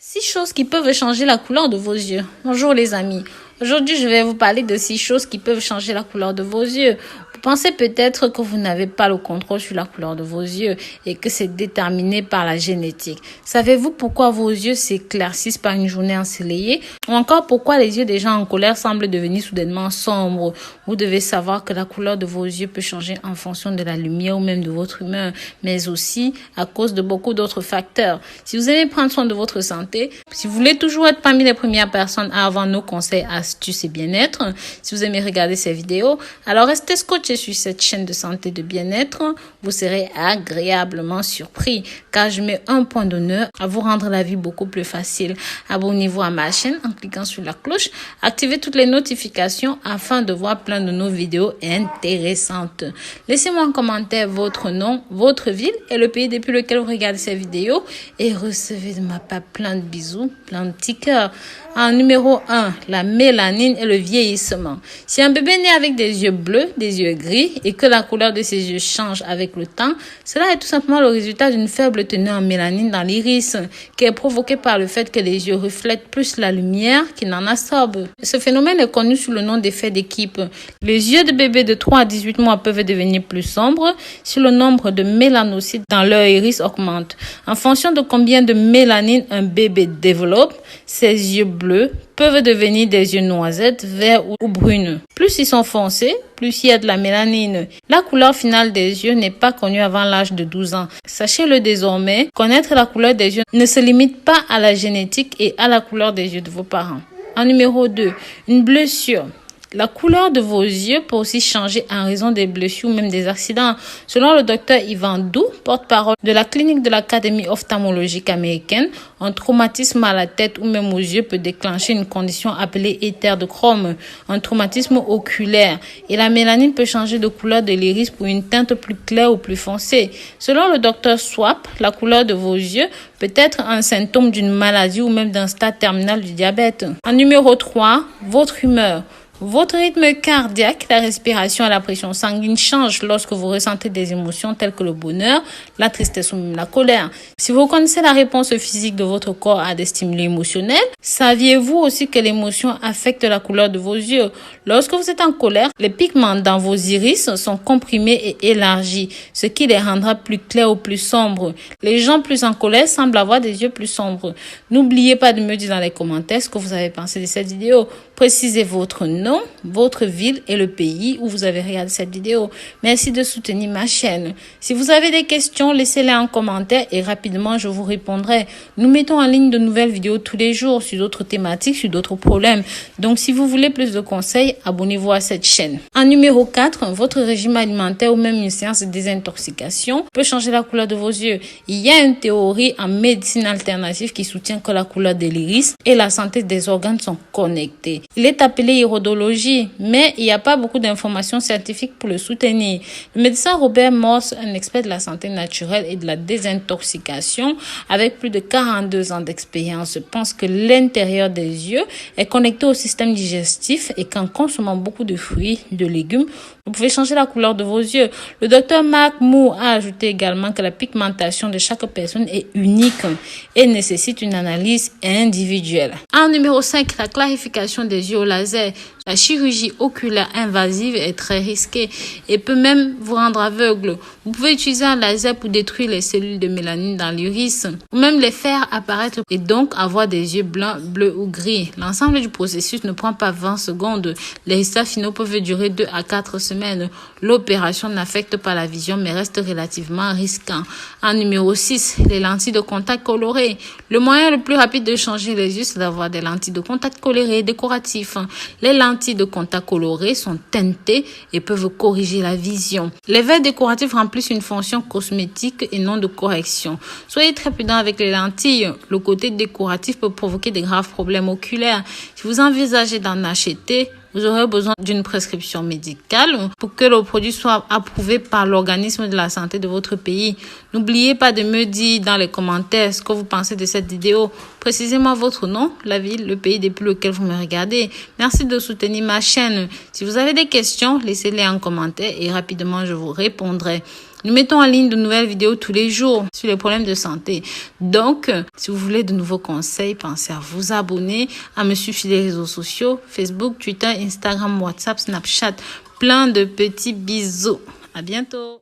6 choses qui peuvent changer la couleur de vos yeux. Bonjour les amis. Aujourd'hui, je vais vous parler de 6 choses qui peuvent changer la couleur de vos yeux. Vous pensez peut-être que vous n'avez pas le contrôle sur la couleur de vos yeux et que c'est déterminé par la génétique. Savez-vous pourquoi vos yeux s'éclaircissent par une journée ensoleillée? Ou encore pourquoi les yeux des gens en colère semblent devenir soudainement sombres? Vous devez savoir que la couleur de vos yeux peut changer en fonction de la lumière ou même de votre humeur, mais aussi à cause de beaucoup d'autres facteurs. Si vous aimez prendre soin de votre santé, si vous voulez toujours être parmi les premières personnes à avoir nos conseils, astuces et bien-être, si vous aimez regarder ces vidéos, alors restez scotchés sur cette chaîne de santé de bien-être. Vous serez agréablement surpris car je mets un point d'honneur à vous rendre la vie beaucoup plus facile. Abonnez-vous à ma chaîne en cliquant sur la cloche, activez toutes les notifications afin de voir plein de nos vidéos intéressantes. Laissez-moi en commentaire votre nom, votre ville et le pays depuis lequel vous regardez ces vidéos et recevez de ma part plein de bisous, plein de petits cœurs. En numéro 1, la mélanine et le vieillissement. Si un bébé naît avec des yeux bleus, des yeux gris et que la couleur de ses yeux change avec le temps, cela est tout simplement le résultat d'une faible teneur en mélanine dans l'iris qui est provoquée par le fait que les yeux reflètent plus la lumière qu'ils n'en absorbent. Ce phénomène est connu sous le nom d'effet d'équipe. Les yeux de bébés de 3 à 18 mois peuvent devenir plus sombres si le nombre de mélanocytes dans leur iris augmente. En fonction de combien de mélanine un bébé développe, ses yeux bleus peuvent devenir des yeux noisettes, verts ou brunes. Plus ils sont foncés, plus il y a de la mélanine. La couleur finale des yeux n'est pas connue avant l'âge de 12 ans. Sachez-le désormais, connaître la couleur des yeux ne se limite pas à la génétique et à la couleur des yeux de vos parents. En numéro 2, une blessure. La couleur de vos yeux peut aussi changer en raison des blessures ou même des accidents. Selon le docteur Yvan Dou, porte-parole de la clinique de l'Académie ophtalmologique américaine, un traumatisme à la tête ou même aux yeux peut déclencher une condition appelée éther de chrome, un traumatisme oculaire. Et la mélanine peut changer de couleur de l'iris pour une teinte plus claire ou plus foncée. Selon le docteur Swap, la couleur de vos yeux peut être un symptôme d'une maladie ou même d'un stade terminal du diabète. En numéro 3, votre humeur. Votre rythme cardiaque, la respiration et la pression sanguine changent lorsque vous ressentez des émotions telles que le bonheur, la tristesse ou même la colère. Si vous connaissez la réponse physique de votre corps à des stimuli émotionnels, saviez-vous aussi que l'émotion affecte la couleur de vos yeux? Lorsque vous êtes en colère, les pigments dans vos iris sont comprimés et élargis, ce qui les rendra plus clairs ou plus sombres. Les gens plus en colère semblent avoir des yeux plus sombres. N'oubliez pas de me dire dans les commentaires ce que vous avez pensé de cette vidéo. Précisez votre nom, votre ville et le pays où vous avez regardé cette vidéo. Merci de soutenir ma chaîne. Si vous avez des questions, laissez-les en commentaire et rapidement je vous répondrai. Nous mettons en ligne de nouvelles vidéos tous les jours sur d'autres thématiques, sur d'autres problèmes. Donc si vous voulez plus de conseils, abonnez-vous à cette chaîne. En numéro 4, votre régime alimentaire ou même une séance de désintoxication peut changer la couleur de vos yeux. Il y a une théorie en médecine alternative qui soutient que la couleur de l'iris et la santé des organes sont connectés. Il est appelé iridologie, mais il n'y a pas beaucoup d'informations scientifiques pour le soutenir. Le médecin Robert Morse, un expert de la santé naturelle et de la désintoxication, avec plus de 42 ans d'expérience, pense que l'intérieur des yeux est connecté au système digestif et qu'en consommant beaucoup de fruits, de légumes, vous pouvez changer la couleur de vos yeux. Le docteur Mark Moore a ajouté également que la pigmentation de chaque personne est unique et nécessite une analyse individuelle. En numéro 5, la clarification des yeux au laser. La chirurgie oculaire invasive est très risquée et peut même vous rendre aveugle. Vous pouvez utiliser un laser pour détruire les cellules de mélanine dans l'iris ou même les faire apparaître et donc avoir des yeux blancs, bleus ou gris. L'ensemble du processus ne prend pas 20 secondes. Les résultats finaux peuvent durer 2 à 4 semaines. L'opération n'affecte pas la vision mais reste relativement risquant. En numéro 6, les lentilles de contact colorées. Le moyen le plus rapide de changer les yeux, c'est d'avoir des lentilles de contact colorées décoratifs. Les lentilles de contact colorées sont teintées et peuvent corriger la vision. Les verres décoratifs remplissent une fonction cosmétique et non de correction. Soyez très prudent avec les lentilles. Le côté décoratif peut provoquer de graves problèmes oculaires. Si vous envisagez d'en acheter, vous aurez besoin d'une prescription médicale pour que le produit soit approuvé par l'organisme de la santé de votre pays. N'oubliez pas de me dire dans les commentaires ce que vous pensez de cette vidéo. Précisez-moi votre nom, la ville, le pays depuis lequel vous me regardez. Merci de soutenir ma chaîne. Si vous avez des questions, laissez-les en commentaire et rapidement je vous répondrai. Nous mettons en ligne de nouvelles vidéos tous les jours sur les problèmes de santé. Donc, si vous voulez de nouveaux conseils, pensez à vous abonner, à me suivre sur les réseaux sociaux, Facebook, Twitter, Instagram, WhatsApp, Snapchat. Plein de petits bisous. À bientôt.